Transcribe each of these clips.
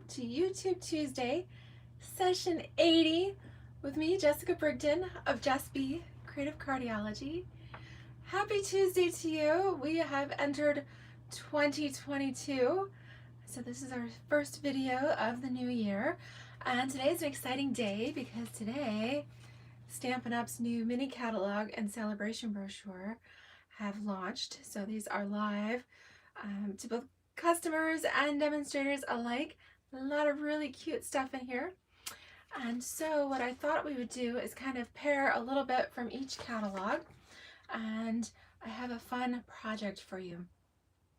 to YouTube Tuesday, session 80, with me, Jessica Brigden of DSP, Creative Cardiology. Happy Tuesday to you. We have entered 2022, so this is our first video of the new year, and today is an exciting day because today Stampin' Up's new mini catalog and celebration brochure have launched. So these are live to both customers and demonstrators alike. A lot of really cute stuff in here. And so what I thought we would do is kind of pair a little bit from each catalog, and I have a fun project for you.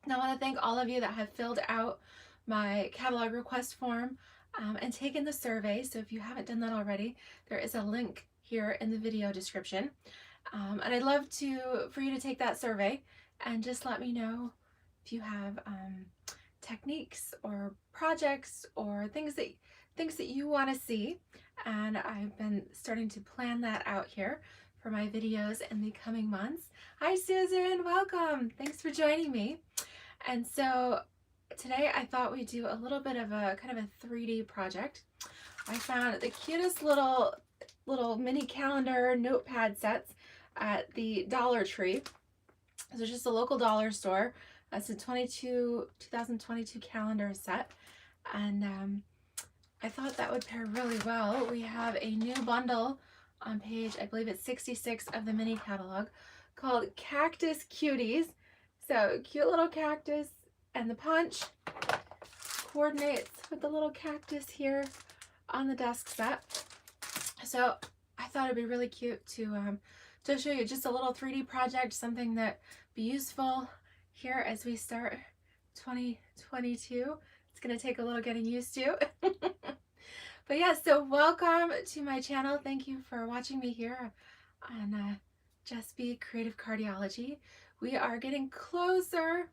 Now I want to thank all of you that have filled out my catalog request form and taken the survey. So if you haven't done that already, there is a link here in the video description. And I'd love for you to take that survey and just let me know if you have techniques or projects or things that you want to see. And I've been starting to plan that out here for my videos in the coming months. Hi Susan, welcome. Thanks for joining me. And so today I thought we'd do a little bit of a kind of a 3D project. I found the cutest little mini calendar notepad sets at the Dollar Tree. So just a local dollar store. That's a 2022 calendar set, and I thought that would pair really well. We have a new bundle on page, I believe it's 66 of the mini catalog, called Cactus Cuties. So cute little cactus, and the punch coordinates with the little cactus here on the desk set. So I thought it'd be really cute to show you just a little 3D project, something that be useful here as we start 2022. It's going to take a little getting used to. But yeah, so welcome to my channel. Thank you for watching me here on DSP Creative Cardiology. We are getting closer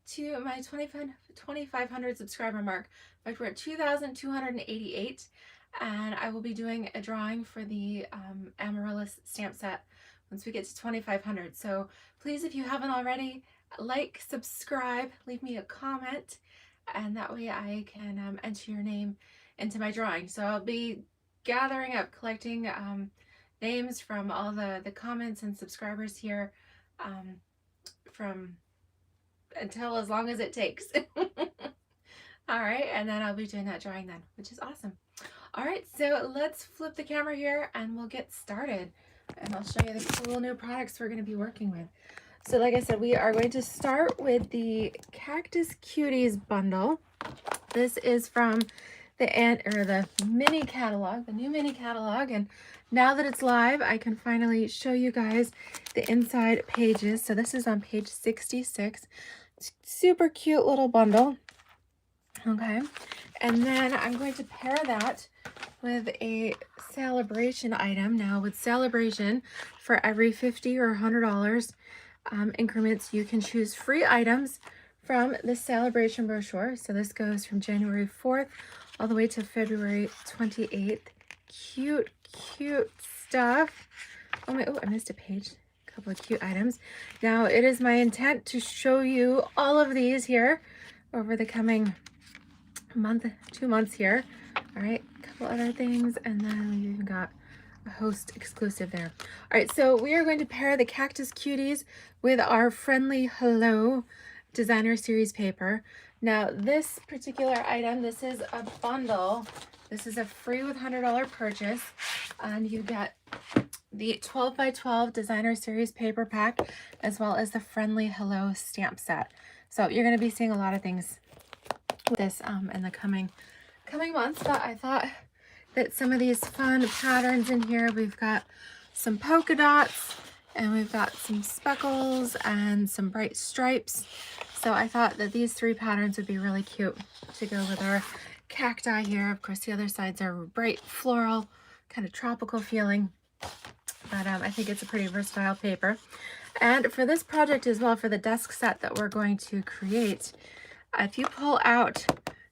to my 2,500 subscriber mark. In fact, we're at 2,288, and I will be doing a drawing for the Amaryllis stamp set once we get to 2,500. So please, if you haven't already, like, subscribe, leave me a comment, and that way I can enter your name into my drawing. So I'll be gathering up, collecting names from all the comments and subscribers here from until as long as it takes. All right, and then I'll be doing that drawing then, which is awesome. All right, so let's flip the camera here and we'll get started. And I'll show you the cool new products we're going to be working with. So like I said, we are going to start with the Cactus Cuties bundle. This is from the mini catalog, the new mini catalog. And now that it's live, I can finally show you guys the inside pages. So this is on page 66. Super cute little bundle. Okay. And then I'm going to pair that with a celebration item. Now with celebration, for every $50 or $100 increments, you can choose free items from the celebration brochure. So this goes from January 4th all the way to February 28th. Cute stuff. Oh, I missed a page. A couple of cute items. Now it is my intent to show you all of these here over the coming month, 2 months here. All right, a couple other things, and then we even got a host exclusive there. All right, so we are going to pair the Cactus Cuties with our Friendly Hello designer series paper. Now this particular item, this is a bundle. This is a free with $100 purchase, and you get the 12 by 12 designer series paper pack, as well as the Friendly Hello stamp set. So you're going to be seeing a lot of things with this in the coming months, but I thought that some of these fun patterns in here, we've got some polka dots and we've got some speckles and some bright stripes. So I thought that these 3 patterns would be really cute to go with our cacti here. Of course, the other sides are bright floral, kind of tropical feeling, but I think it's a pretty versatile paper. And for this project as well, for the desk set that we're going to create, if you pull out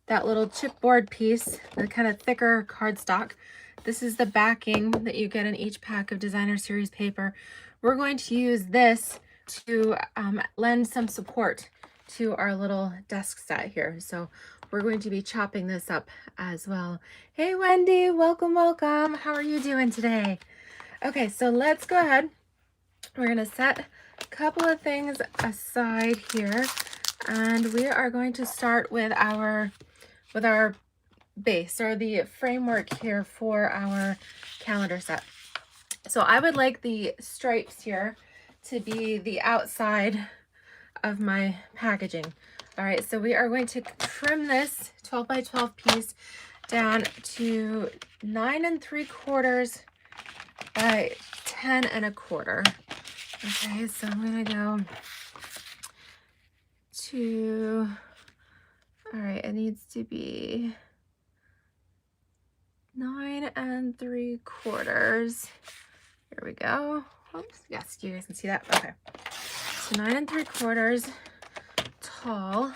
that little chipboard piece, the kind of thicker cardstock, this is the backing that you get in each pack of designer series paper. We're going to use this to lend some support to our little desk set here. So we're going to be chopping this up as well. Hey Wendy, welcome, welcome. How are you doing today? Okay, so let's go ahead. We're going to set a couple of things aside here, and we are going to start with our base, or the framework here for our calendar set. So I would like the stripes here to be the outside of my packaging. All right, so we are going to trim this 12 by 12 piece down to 9 3/4 by 10 1/4. Okay, so I'm gonna go to, all right, it needs to be 9 3/4. Here we go. Oops, yes, you guys can see that. Okay, so 9 3/4 tall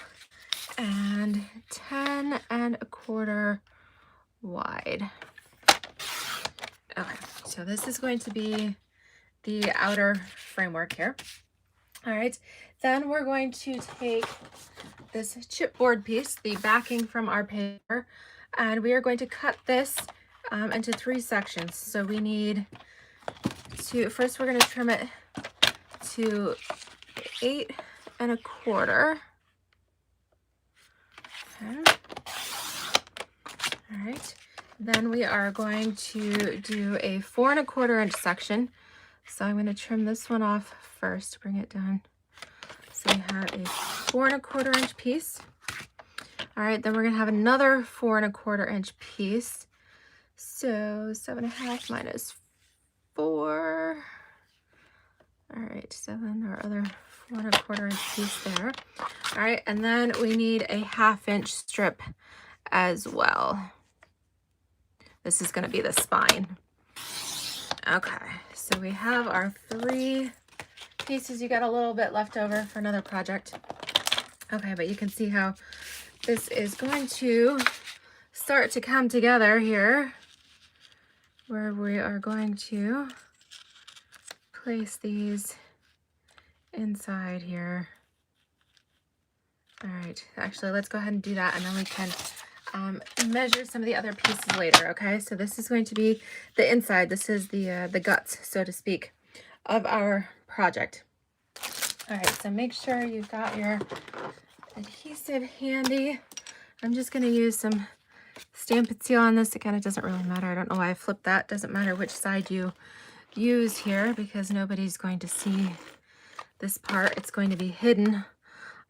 and 10 1/4 wide. Okay, so this is going to be the outer framework here. All right, then we're going to take this chipboard piece, the backing from our paper, and we are going to cut this into 3 sections. So we need to, first we're going to trim it to 8 1/4. Okay. All right, then we are going to do a 4 1/4 inch section. So I'm going to trim this one off first, bring it down. So we have a 4 1/4 inch piece. All right, then we're going to have another 4 1/4 inch piece. So 7.5 minus 4. All right, so then our other 4 1/4 inch piece there. All right, and then we need a 1/2 inch strip as well. This is going to be the spine. Okay, so we have our 3 pieces. You got a little bit left over for another project. Okay, but you can see how this is going to start to come together here, where we are going to place these inside here. All right, actually, let's go ahead and do that, and then we can measure some of the other pieces later. Okay, so this is going to be the inside. This is the guts, so to speak, of our project. All right, so make sure you've got your adhesive handy. I'm just going to use some Stampin' Seal on this. Again, it doesn't really matter. I don't know why I flipped that. Doesn't matter which side you use here, because nobody's going to see this part. It's going to be hidden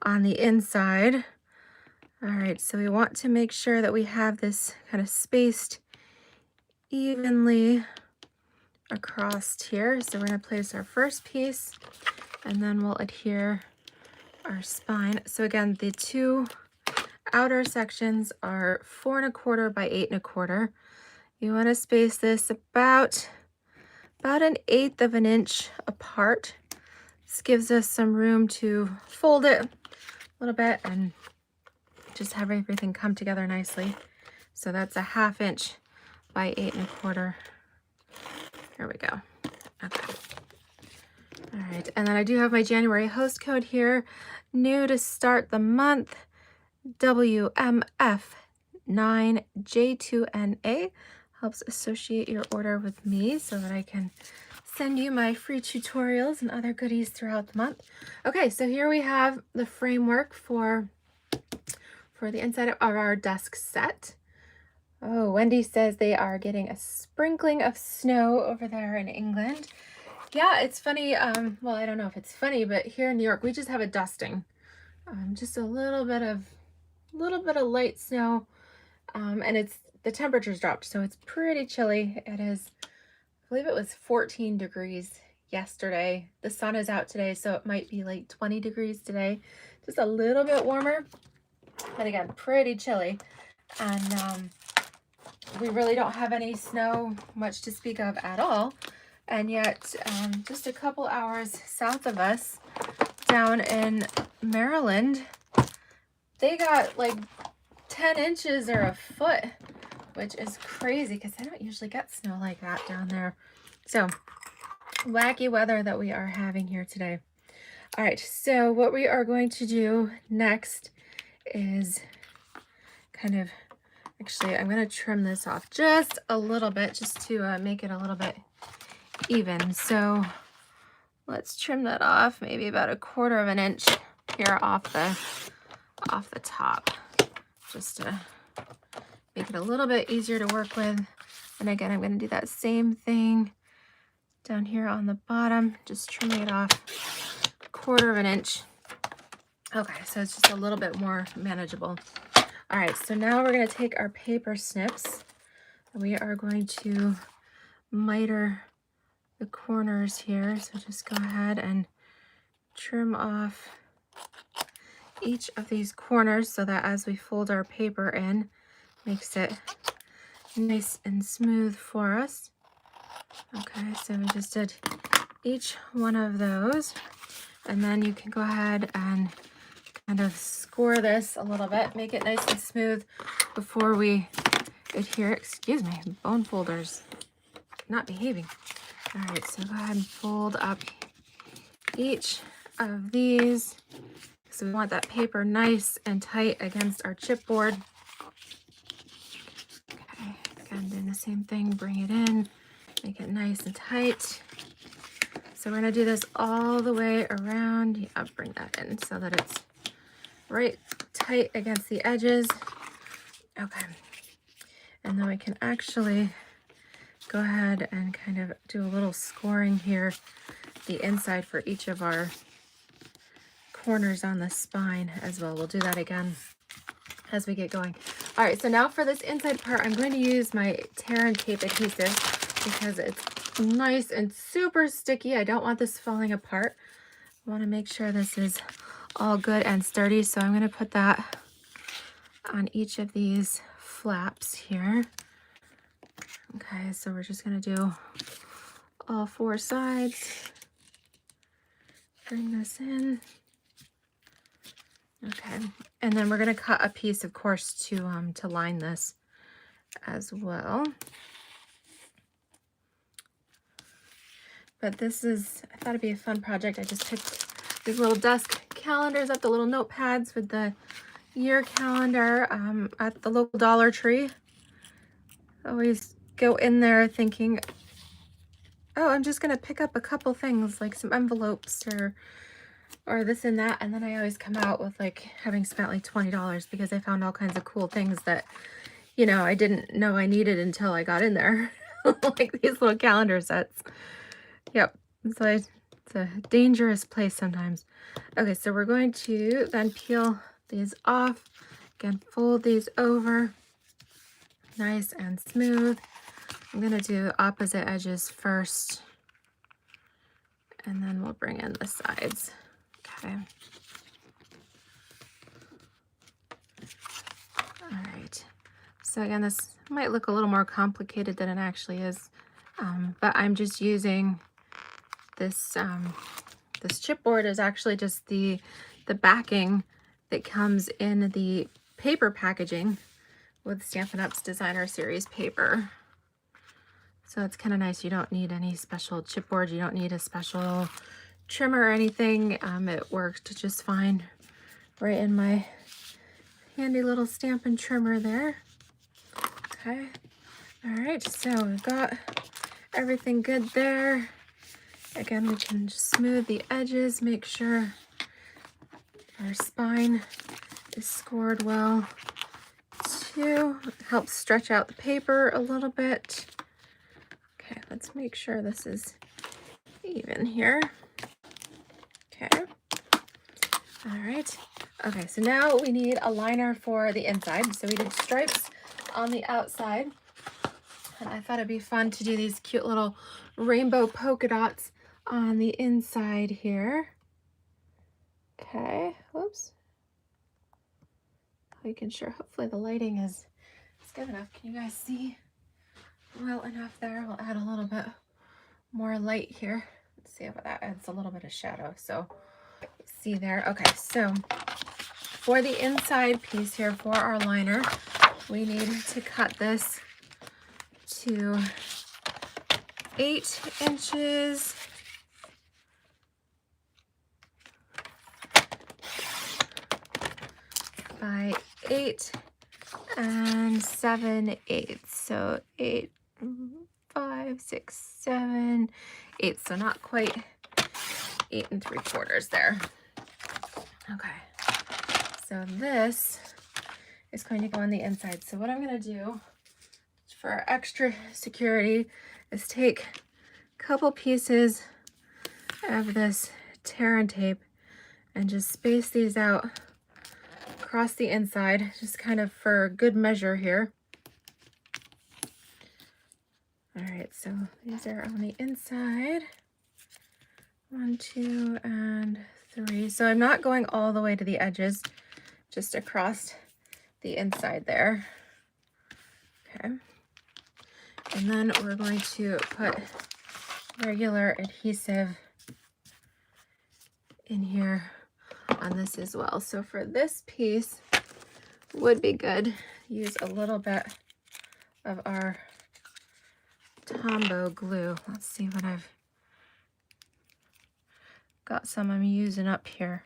on the inside. All right, so we want to make sure that we have this kind of spaced evenly across here. So we're going to place our first piece, and then we'll adhere our spine. So again, the 2 outer sections are 4 1/4 by 8 1/4. You want to space this about 1/8 of an inch apart. This gives us some room to fold it a little bit and just have everything come together nicely. So that's a 1/2 inch by 8 1/4. There we go. Okay. All right, and then I do have my January host code here. New to start the month, WMF9J2NA. Helps associate your order with me so that I can send you my free tutorials and other goodies throughout the month. Okay, so here we have the framework for the inside of our desk set. Oh, Wendy says they are getting a sprinkling of snow over there in England. Yeah, it's funny. Well, I don't know if it's funny, but here in New York, we just have a dusting. Just a little bit of light snow, and the temperature's dropped, so it's pretty chilly. It is, I believe it was 14 degrees yesterday. The sun is out today, so it might be like 20 degrees today. Just a little bit warmer, but again, pretty chilly. And we really don't have any snow, much to speak of at all. And yet, just a couple hours south of us, down in Maryland, they got like 10 inches or a foot, which is crazy because I don't usually get snow like that down there. So wacky weather that we are having here today. All right, so what we are going to do next is kind of, actually, I'm going to trim this off just a little bit just to make it a little bit even. So let's trim that off, maybe about 1/4 of an inch here off the top, just to make it a little bit easier to work with. And again, I'm going to do that same thing down here on the bottom, just trimming it off 1/4 of an inch. Okay, so it's just a little bit more manageable. All right, so now we're going to take our paper snips. We are going to miter the corners here. So just go ahead and trim off each of these corners so that as we fold our paper in, makes it nice and smooth for us. Okay, so we just did each one of those, and then you can go ahead and kind of score this a little bit, make it nice and smooth before we adhere. Excuse me, bone folders not behaving. All right, so go ahead and fold up each of these. So we want that paper nice and tight against our chipboard. Okay, again, doing the same thing, bring it in, make it nice and tight. So we're gonna do this all the way around. Yeah, bring that in so that it's right tight against the edges. Okay, and then we can actually go ahead and kind of do a little scoring here, the inside for each of our corners on the spine as well. We'll do that again as we get going. All right, so now for this inside part, I'm going to use my tear and tape adhesive because it's nice and super sticky. I don't want this falling apart. I want to make sure this is all good and sturdy. So I'm going to put that on each of these flaps here. Okay, so we're just going to do all 4 sides. Bring this in. Okay, and then we're going to cut a piece, of course, to line this as well. But this is, I thought it'd be a fun project. I just picked these little desk calendars up, the little notepads with the year calendar at the local Dollar Tree. Always go in there thinking, oh, I'm just going to pick up a couple things like some envelopes or this and that, and then I always come out with like having spent like $20 because I found all kinds of cool things that, you know, I didn't know I needed until I got in there. Like these little calendar sets. Yep, it's a dangerous place sometimes. Okay, so we're going to then peel these off. Again, fold these over nice and smooth. I'm going to do opposite edges first, and then we'll bring in the sides. Okay. All right. So again, this might look a little more complicated than it actually is, but I'm just using this. This chipboard is actually just the backing that comes in the paper packaging with Stampin' Up's Designer Series paper. So it's kind of nice. You don't need any special chipboard. You don't need a special trimmer or anything. It worked just fine right in my handy little Stampin' trimmer there. Okay. All right. So we've got everything good there. Again, we can just smooth the edges, make sure our spine is scored well too. Helps stretch out the paper a little bit. Okay, let's make sure this is even here. Okay. All right. Okay, so now we need a liner for the inside. So we did stripes on the outside. And I thought it'd be fun to do these cute little rainbow polka dots on the inside here. Okay, whoops. Making sure, hopefully the lighting is good enough. Can you guys see well enough there? We'll add a little bit more light here. Let's see if that adds a little bit of shadow. So see there. Okay, so for the inside piece here for our liner, we need to cut this to 8 inches by 8 and 7/8. So 8, 5, 6, 7, 8. So not quite 8 3/4 there. Okay. So this is going to go on the inside. So what I'm going to do for extra security is take a couple pieces of this tear and tape and just space these out across the inside, just kind of for good measure here. All right, so these are on the inside. 1, 2, and 3. So I'm not going all the way to the edges, just across the inside there. Okay. And then we're going to put regular adhesive in here on this as well. So for this piece, would be good, use a little bit of our Tombow glue. Let's see what I've got. Some I'm using up here.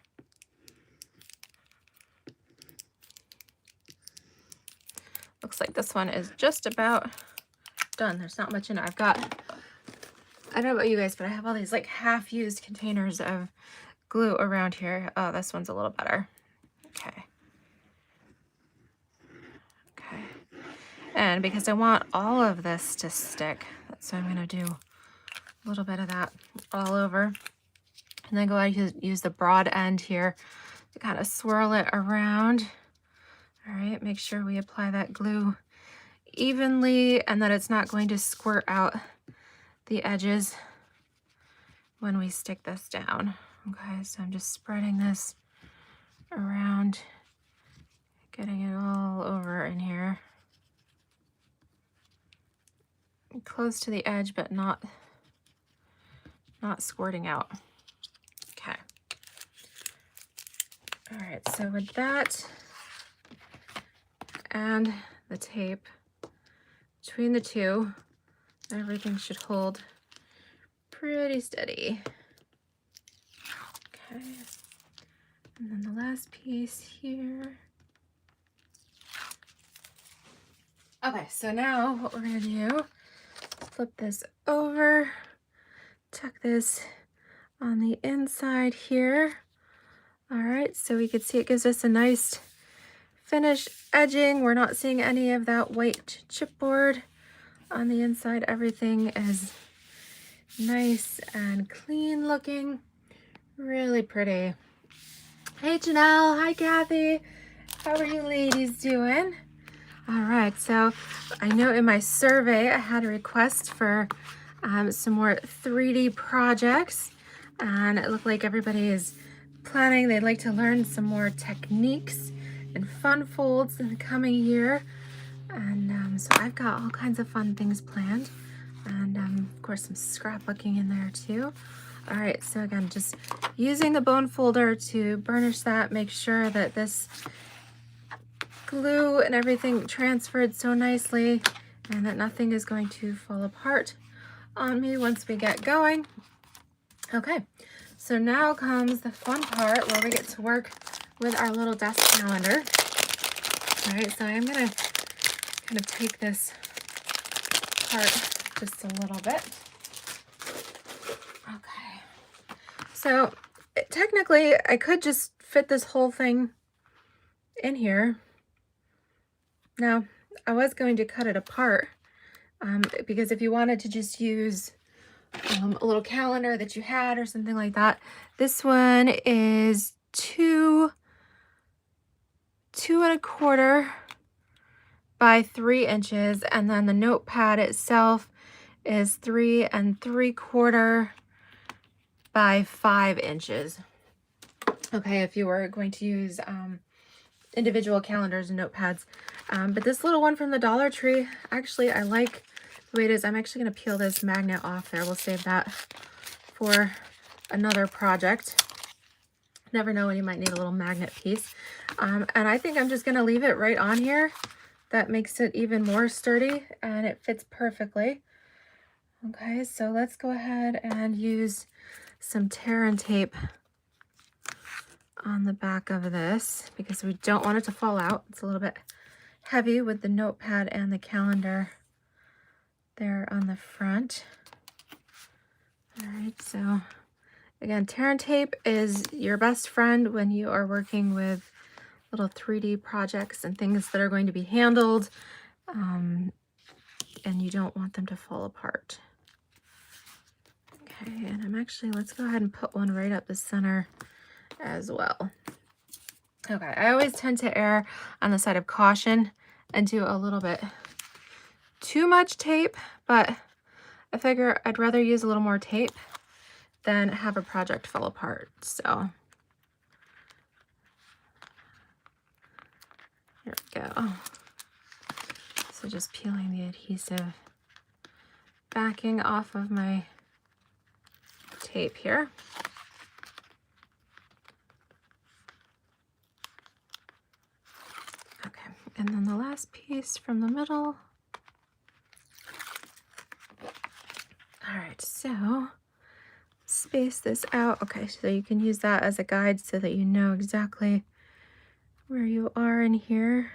Looks like this one is just about done. There's not much in it. I've got, I don't know about you guys, but I have all these like half-used containers of glue around here. Oh, this one's a little better. Okay. Okay. And because I want all of this to stick, so I'm going to do a little bit of that all over. And then go ahead and use the broad end here to kind of swirl it around. All right, make sure we apply that glue evenly and that it's not going to squirt out the edges when we stick this down. Okay, so I'm just spreading this around, getting it all over in here. Close to the edge, but not squirting out. Okay. All right, so with that and the tape, between the two, everything should hold pretty steady. Okay, and then the last piece here. Okay, so now what we're gonna do, flip this over, tuck this on the inside here. All right, so we can see it gives us a nice finished edging. We're not seeing any of that white chipboard on the inside. Everything is nice and clean looking, really pretty. Hey Janelle, hi Kathy, how are you ladies doing? All right, so I know in my survey I had a request for some more 3D projects, and it looked like everybody is planning, they'd like to learn some more techniques and fun folds in the coming year. And so I've got all kinds of fun things planned, and of course some scrapbooking in there too. All right, so again, just using the bone folder to burnish that, make sure that this glue and everything transferred so nicely and that nothing is going to fall apart on me once we get going. Okay, so now comes the fun part where we get to work with our little desk calendar. All right, so I'm gonna kind of take this apart just a little bit. Okay, so technically I could just fit this whole thing in here. Now, I was going to cut it apart because if you wanted to just use a little calendar that you had or something like that, this one is 2 2¼ by 3 inches, and then the notepad itself is 3 3/4 by 5 inches. Okay, if you were going to use individual calendars and notepads, but this little one from the Dollar Tree, actually I like the way it is. I'm actually going to peel this magnet off there. We'll save that for another project. Never know when you might need a little magnet piece. And I think I'm just going to leave it right on here. That makes it even more sturdy and it fits perfectly. Okay, so let's go ahead and use some tear and tape on the back of this because we don't want it to fall out. It's a little bit heavy with the notepad and the calendar there on the front. All right, so again, tear and tape is your best friend when you are working with little 3D projects and things that are going to be handled, and you don't want them to fall apart. Okay, and I'm actually, let's go ahead and put one right up the center as well. Okay, I always tend to err on the side of caution and do a little bit too much tape, but I figure I'd rather use a little more tape than have a project fall apart. So here we go. So just peeling the adhesive backing off of my tape here. Okay, and then the last piece from the middle. All right, so space this out. Okay, so you can use that as a guide so that you know exactly where you are in here.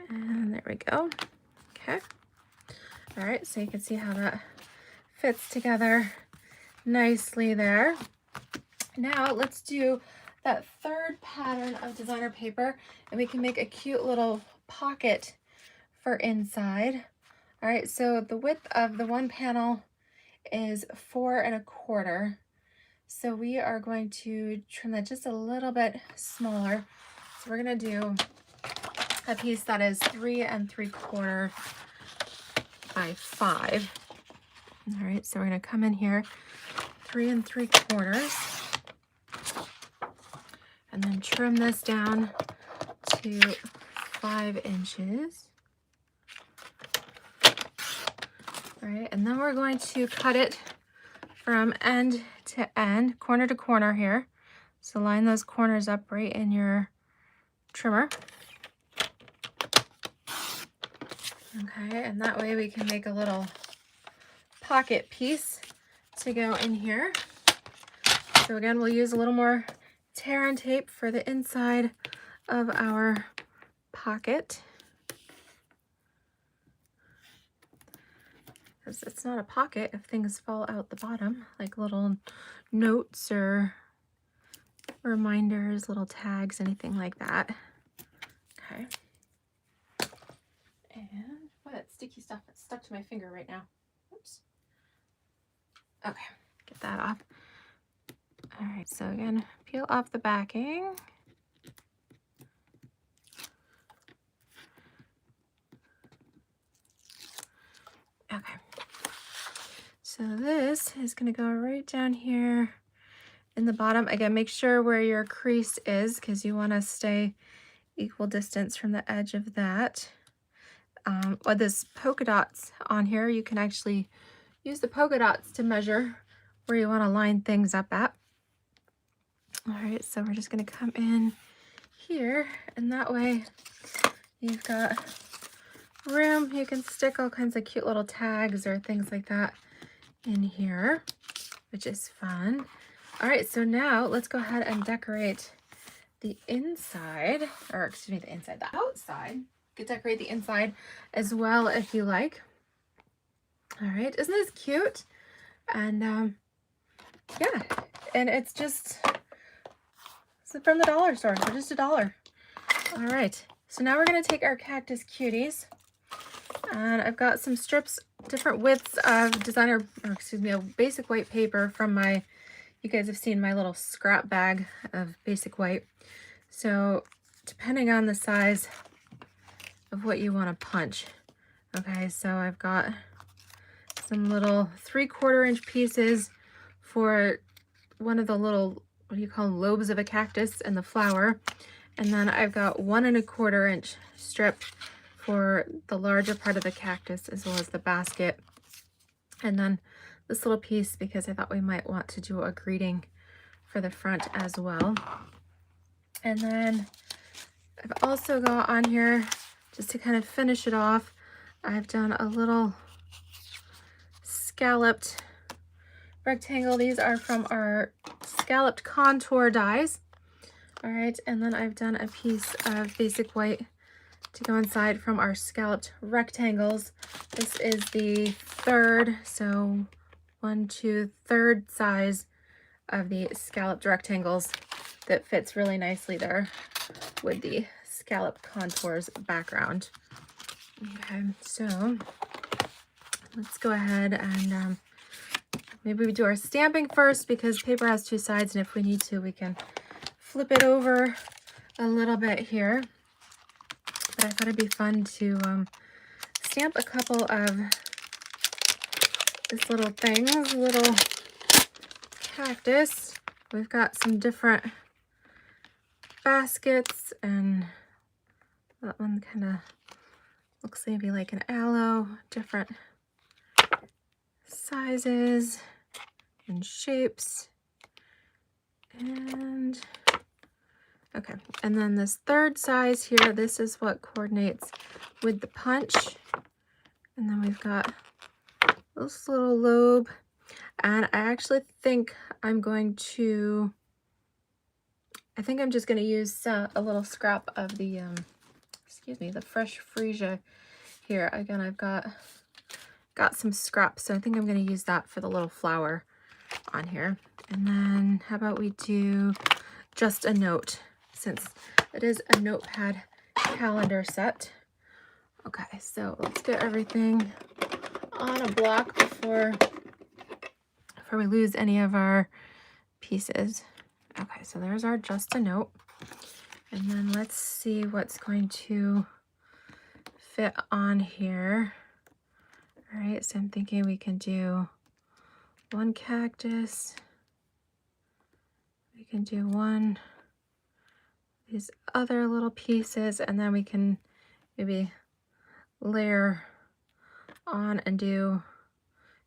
And there we go. Okay. All right, so you can see how that fits together nicely there. Now let's do that third pattern of designer paper, and we can make a cute little pocket for inside. All right, so the width of the one panel is 4 1/4. So we are going to trim that just a little bit smaller. So we're gonna do a piece that is 3 3/4 by 5. All right, so we're gonna come in here 3 3/4, and then trim this down to 5 inches. All right, and then we're going to cut it from end to end, corner to corner here. So line those corners up right in your trimmer. Okay, and that way we can make a little pocket piece to go in here. So again, we'll use a little more tear and tape for the inside of our pocket. Because it's not a pocket if things fall out the bottom, like little notes or reminders, little tags, anything like that. Okay. And what sticky stuff that's stuck to my finger right now. Oops. Okay, get that off. All right, so again, peel off the backing. Okay. So this is going to go right down here in the bottom. Again, make sure where your crease is because you want to stay equal distance from the edge of that. With this polka dots on here, you can actually use the polka dots to measure where you want to line things up at. All right, so we're just going to come in here, and that way you've got room. You can stick all kinds of cute little tags or things like that in here, which is fun. All right, so now let's go ahead and decorate the inside, or excuse me, the inside, the outside. You could decorate the inside as well if you like. All right, isn't this cute? And yeah, and it's from the dollar store, so just $1. All right, so now we're gonna take our Cactus Cuties, and I've got some strips, different widths of designer, or excuse me, a basic white paper from my, you guys have seen my little scrap bag of basic white. So depending on the size of what you want to punch. Okay, so I've got some little 3/4 inch pieces for one of the little, what do you call them, lobes of a cactus and the flower. And then I've got 1 1/4 inch strip for the larger part of the cactus as well as the basket. And then this little piece because I thought we might want to do a greeting for the front as well. And then I've also got on here, just to kind of finish it off, I've done a little scalloped rectangle. These are from our scalloped contour dies. All right, and then I've done a piece of basic white to go inside from our scalloped rectangles. This is the third, so 1, 2, third size of the scalloped rectangles that fits really nicely there with the scallop contours background. Okay, so let's go ahead and maybe we do our stamping first, because paper has 2 sides, and if we need to, we can flip it over a little bit here. But I thought it'd be fun to stamp a couple of these little things, little cactus. We've got some different baskets, and that one kind of looks maybe like an aloe, different sizes and shapes. And okay, and then this third size here, this is what coordinates with the punch. And then we've got this little lobe, and I actually think I'm just going to use a little scrap of the excuse me, the fresh freesia here. Again, I've got some scraps, so I think I'm going to use that for the little flower on here. And then how about we do just a note, since it is a notepad calendar set. Okay, so let's get everything on a block before we lose any of our pieces. Okay, so there's our just a note. And then let's see what's going to fit on here. All right, so I'm thinking we can do one cactus. We can do one, these other little pieces, and then we can maybe layer on and do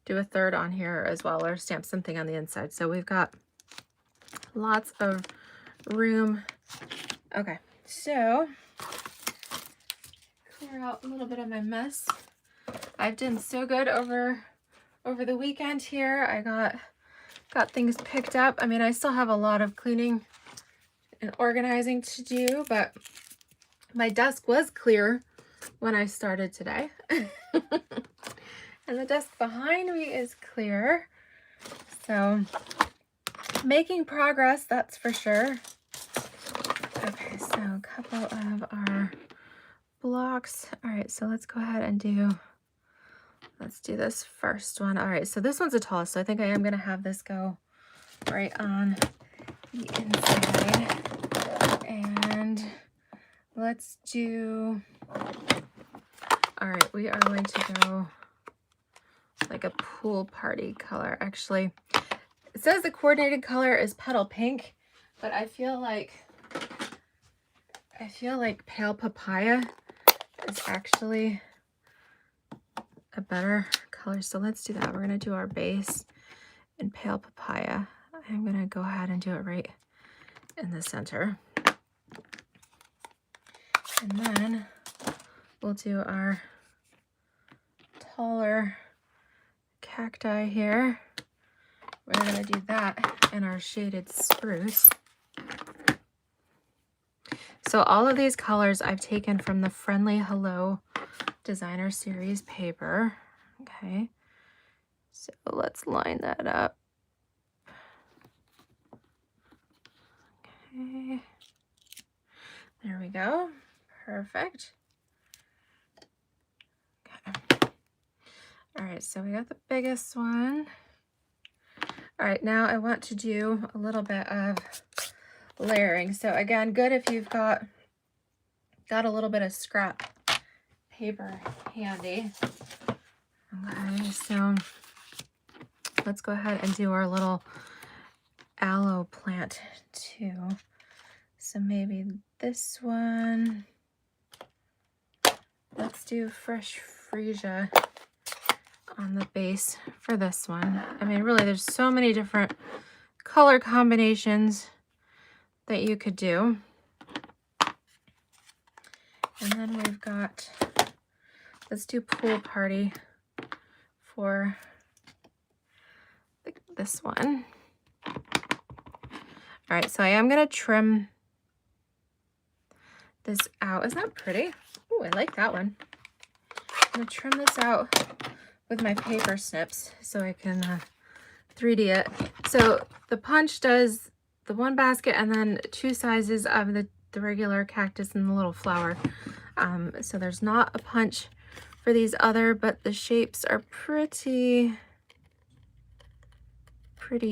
a third on here as well, or stamp something on the inside. So we've got lots of room. Okay, so clear out a little bit of my mess. I've done so good over the weekend here. I got things picked up. I mean, I still have a lot of cleaning and organizing to do, but my desk was clear when I started today. And the desk behind me is clear. So making progress, that's for sure. Okay, so a couple of our blocks. All right, so let's go ahead and let's do this first one. All right, so this one's a tall, so I think I am gonna have this go right on the inside. And let's do, all right, we are going to go like a pool party color. Actually, it says the coordinated color is petal pink, but I feel like pale papaya is actually a better color. So let's do that. We're going to do our base in pale papaya. I'm going to go ahead and do it right in the center. And then we'll do our taller cacti here. We're going to do that in our shaded spruce. So all of these colors I've taken from the Friendly Hello Designer Series paper. Okay, so let's line that up. Okay, there we go. Perfect. Okay. All right, so we got the biggest one. All right, now I want to do a little bit of layering. So again, good if you've got a little bit of scrap paper handy. Okay, so let's go ahead and do our little aloe plant too. So maybe this one. Let's do fresh freesia on the base for this one. I mean, really, there's so many different color combinations that you could do. And then we've got, let's do pool party for this one. All right, so I am going to trim this out. Isn't that pretty? Oh, I like that one. I'm gonna trim this out with my paper snips so I can 3D it. So the punch does the one basket and then 2 sizes of the regular cactus and the little flower. So there's not a punch for these other, but the shapes are pretty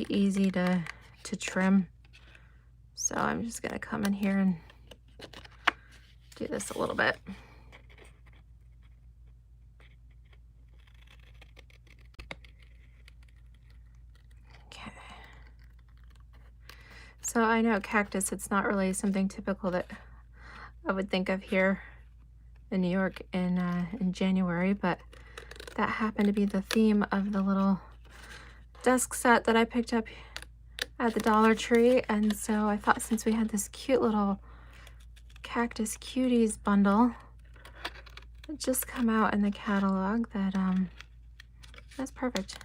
easy to trim. So I'm just gonna come in here and do this a little bit. Okay. So I know cactus, it's not really something typical that I would think of here in New York in January, but that happened to be the theme of the little desk set that I picked up at the Dollar Tree. And so I thought, since we had this cute little Cactus Cuties bundle that just come out in the catalog, that that's perfect.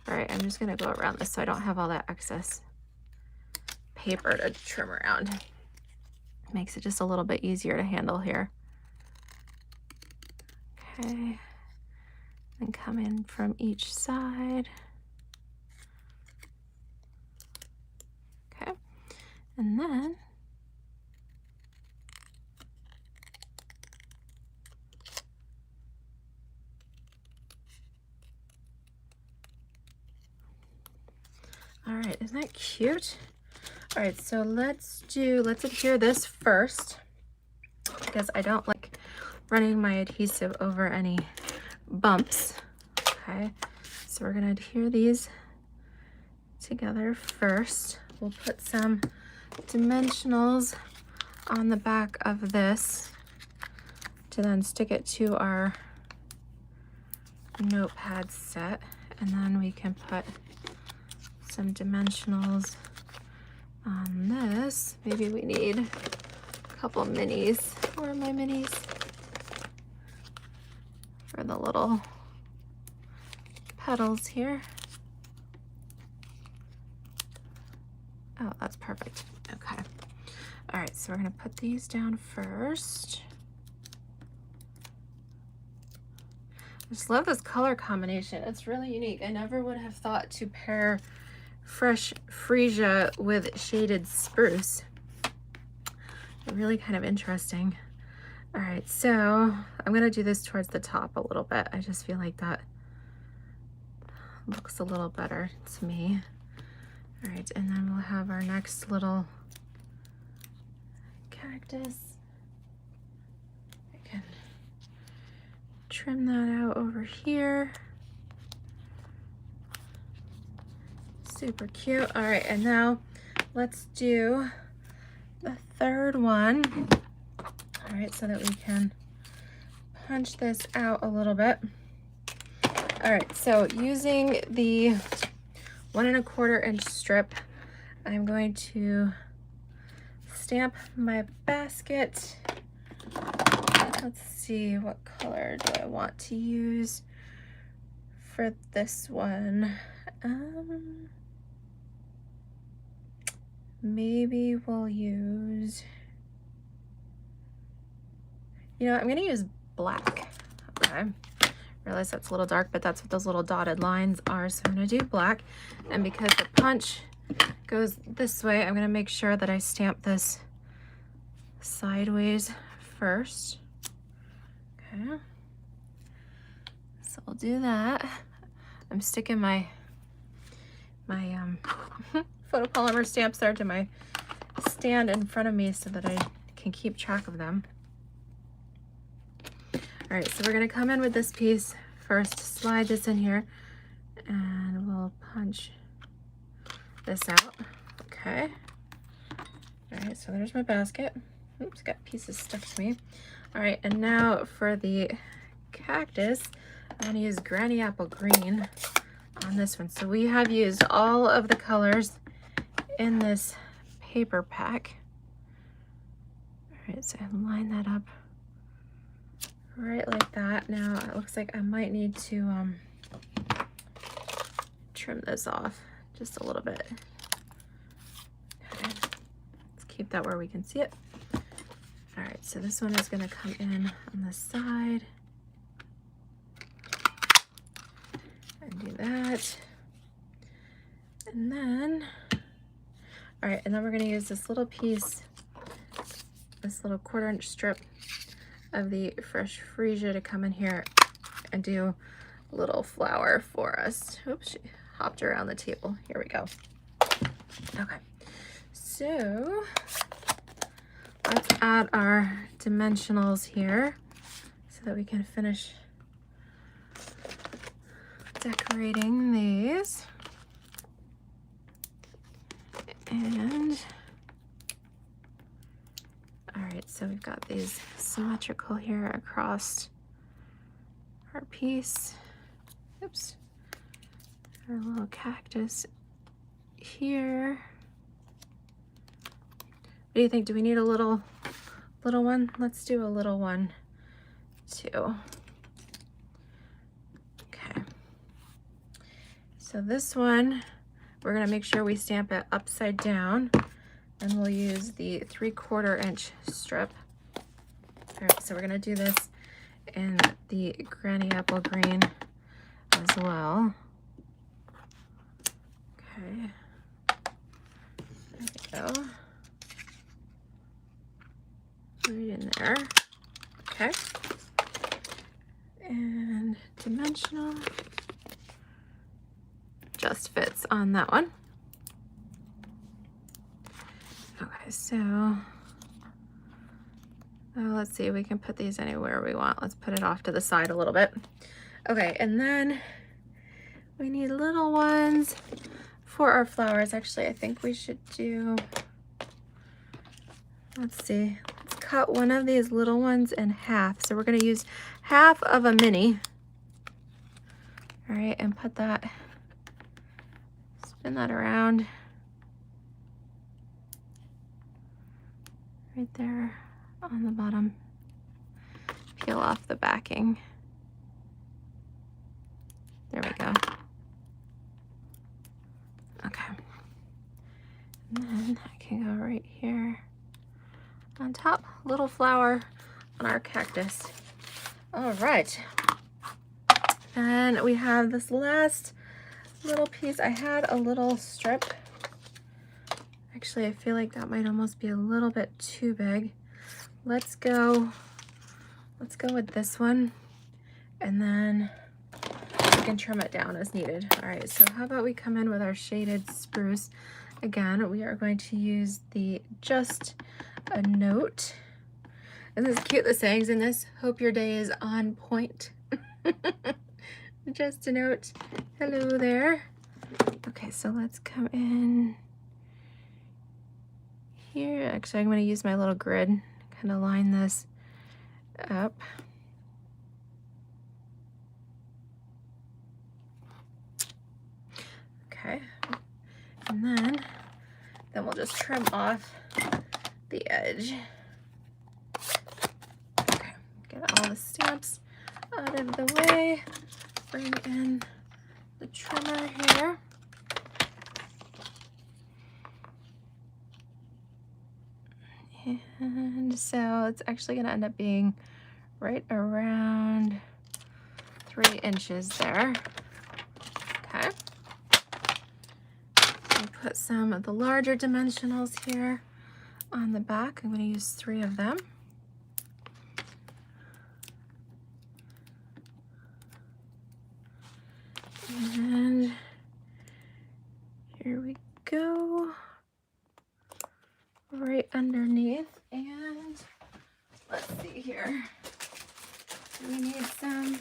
All right, I'm just gonna go around this so I don't have all that excess paper to trim around. Makes it just a little bit easier to handle here. Okay, and come in from each side. Okay, and then all right, isn't that cute? All right, so let's adhere this first, because I don't like running my adhesive over any bumps. Okay, so we're gonna adhere these together first. We'll put some dimensionals on the back of this to then stick it to our notepad set, and then we can put some dimensionals on this. Maybe we need a couple minis. Where are my minis? For the little petals here. Oh, that's perfect. Okay. All right, so we're gonna put these down first. I just love this color combination. It's really unique. I never would have thought to pair fresh freesia with shaded spruce. Really kind of interesting. All right, so I'm gonna do this towards the top a little bit. I just feel like that looks a little better to me. All right, and then we'll have our next little cactus. I can trim that out over here. Super cute. All right, and now let's do the third one. All right, so that we can punch this out a little bit. All right, so using the 1 1/4 inch strip, I'm going to stamp my basket. Let's see, what color do I want to use for this one? Maybe we'll use, you know, I'm gonna use black. Okay, realize that's a little dark, but that's what those little dotted lines are. So I'm gonna do black, and because the punch goes this way, I'm gonna make sure that I stamp this sideways first. Okay, so I'll do that. I'm sticking my photopolymer stamps there to my stand in front of me so that I can keep track of them. All right, so we're gonna come in with this piece first, slide this in here, and we'll punch this out. Okay. All right, so there's my basket. Oops, got pieces stuck to me. All right, and now for the cactus, I'm gonna use Granny Apple Green on this one. So we have used all of the colors in this paper pack. All right, so I line that up right like that. Now it looks like I might need to trim this off just a little bit. Okay. Let's keep that where we can see it. All right, so this one is going to come in on the side and do that. And then, all right, and then we're going to use this little piece, this little 1/4 inch strip of the fresh freesia to come in here and do a little flower for us. Oops, she hopped around the table. Here we go. Okay, so let's add our dimensionals here so that we can finish decorating these. And all right, so we've got these symmetrical here across our piece. Oops. Our little cactus here. What do you think? Do we need a little one? Let's do a little one too. Okay. So this one, we're gonna make sure we stamp it upside down, and we'll use the 3/4 inch strip. All right, so we're gonna do this in the Granny Apple Green as well. Okay, there we go. Right in there. Okay. And dimensional just fits on that one. Okay, so let's see, we can put these anywhere we want. Let's put it off to the side a little bit. Okay, and then we need little ones for our flowers. Actually, I think we should do, let's see, let's cut one of these little ones in half. So we're going to use half of a mini. All right, and put that, spin that around right there on the bottom. Peel off the backing. There we go. Okay. And then I can go right here on top. Little flower on our cactus. All right. And we have this last little piece. I had a little strip. Actually, I feel like that might almost be a little bit too big. Let's go with this one, and then we can trim it down as needed. All right, so how about we come in with our shaded spruce. Again, we are going to use the Just a Note. Isn't this cute, the sayings in this? Hope your day is on point. Just a Note. Hello there. Okay, so let's come in here. Actually, I'm going to use my little grid, kind of line this up. Okay, and then we'll just trim off the edge. Okay, get all the stamps out of the way. Bring in the trimmer here. And so it's actually going to end up being right around 3 inches there. Okay. I'll put some of the larger dimensionals here on the back. I'm going to use 3 of them. And here we go. Right underneath, and let's see here. We need some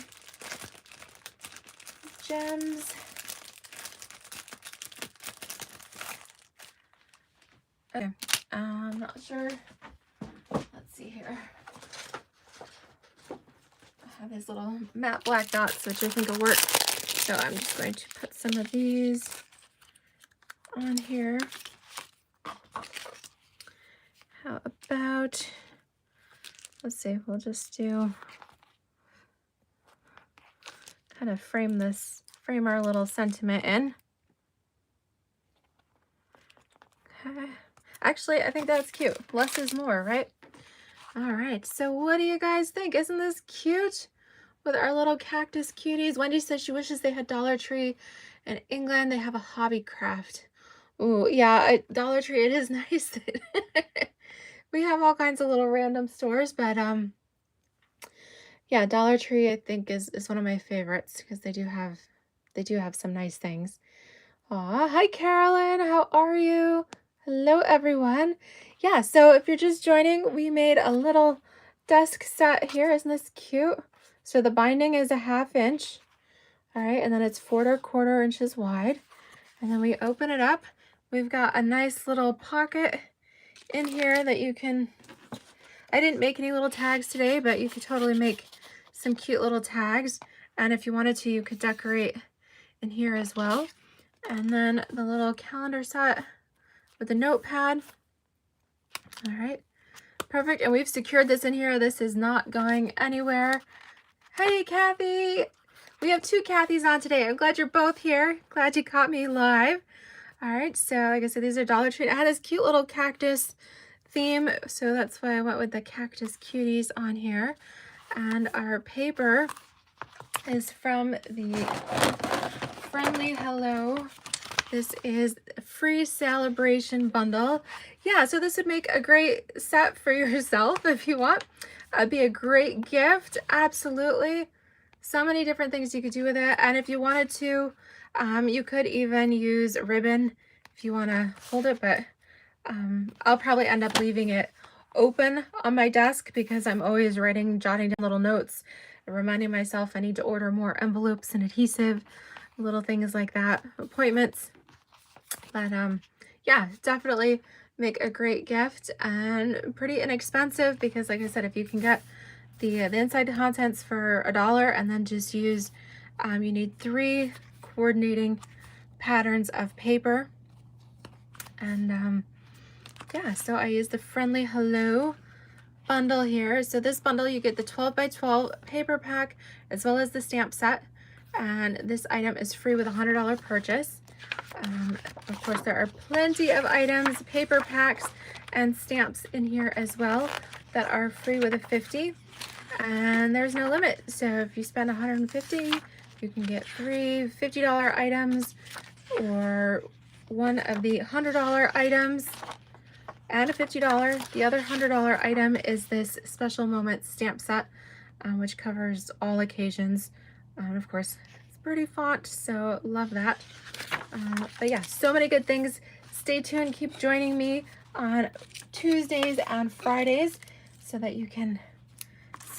gems. Okay, I'm not sure. Let's see here. I have these little matte black dots, which I think will work. So I'm just going to put some of these on here. How about, let's see, we'll just do, kind of frame our little sentiment in. Okay. Actually, I think that's cute. Less is more, right? All right, so what do you guys think? Isn't this cute? With our little cactus cuties. Wendy says she wishes they had Dollar Tree in England. They have a hobby craft. Oh, yeah, at Dollar Tree, it is nice that we have all kinds of little random stores, but yeah, Dollar Tree I think is one of my favorites because they do have some nice things. Aw, hi Carolyn, how are you? Hello everyone. Yeah, so if you're just joining, we made a little desk set here. Isn't this cute? So the binding is a 1/2 inch. All right, and then it's 4 1/4 inches wide. And then we open it up. We've got a nice little pocket in here that you can, I didn't make any little tags today, but you could totally make some cute little tags. And if you wanted to, you could decorate in here as well. And then the little calendar set with the notepad. All right, perfect. And we've secured this in here. This is not going anywhere. Hey, Kathy. We have 2 Kathys on today. I'm glad you're both here. Glad you caught me live. All right, so like I said, these are Dollar Tree. I had this cute little cactus theme, so that's why I went with the Cactus Cuties on here. And our paper is from the Friendly Hello. This is a free celebration bundle. Yeah, so this would make a great set for yourself if you want. It'd be a great gift, absolutely. So many different things you could do with it. And if you wanted to, you could even use ribbon if you want to hold it, but I'll probably end up leaving it open on my desk because I'm always jotting down little notes and reminding myself I need to order more envelopes and adhesive, little things like that, appointments. But yeah, definitely make a great gift and pretty inexpensive because like I said, if you can get the inside contents for $1 and then just use, you need 3 coordinating patterns of paper. And yeah, so I use the Friendly Hello bundle here. So this bundle, you get the 12 by 12 paper pack as well as the stamp set. And this item is free with a $100 purchase. Of course, there are plenty of items, paper packs, and stamps in here as well that are free with a $50. And there's no limit. So if you spend $150, you can get 3 $50 items or one of the $100 items and a $50. The other $100 item is this special moment stamp set, which covers all occasions. Of course, it's pretty font, so love that. But yeah, so many good things. Stay tuned. Keep joining me on Tuesdays and Fridays so that you can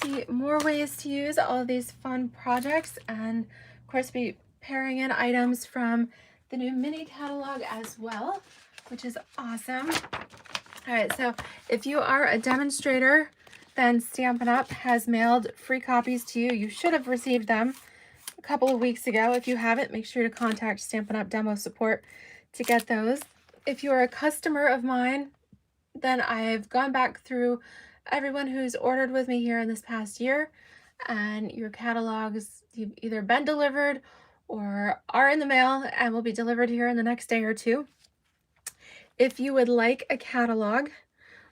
see more ways to use all of these fun projects, and of course be pairing in items from the new mini catalog as well, which is awesome. All right, so if you are a demonstrator, then Stampin' Up! Has mailed free copies to you. You should have received them a couple of weeks ago. If you haven't, make sure to contact Stampin' Up! Demo Support to get those. If you are a customer of mine, then I've gone back through everyone who's ordered with me here in this past year, and your catalogs have either been delivered or are in the mail and will be delivered here in the next day or 2. If you would like a catalog,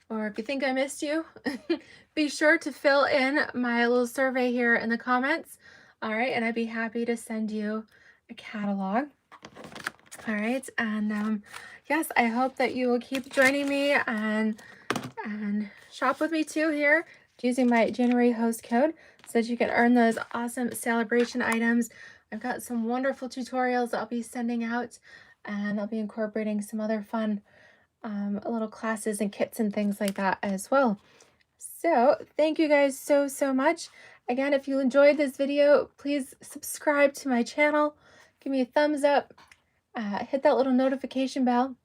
or if you think I missed you, be sure to fill in my little survey here in the comments. All right, and I'd be happy to send you a catalog. All right, and yes, I hope that you will keep joining me and shop with me too here using my January host code so that you can earn those awesome celebration items. I've got some wonderful tutorials I'll be sending out, and I'll be incorporating some other fun little classes and kits and things like that as well. So thank you guys so much. Again, if you enjoyed this video, please subscribe to my channel, give me a thumbs up, hit that little notification bell,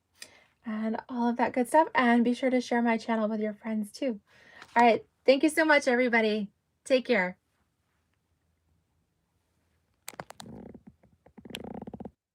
and all of that good stuff. And be sure to share my channel with your friends too. All right. Thank you so much, everybody. Take care.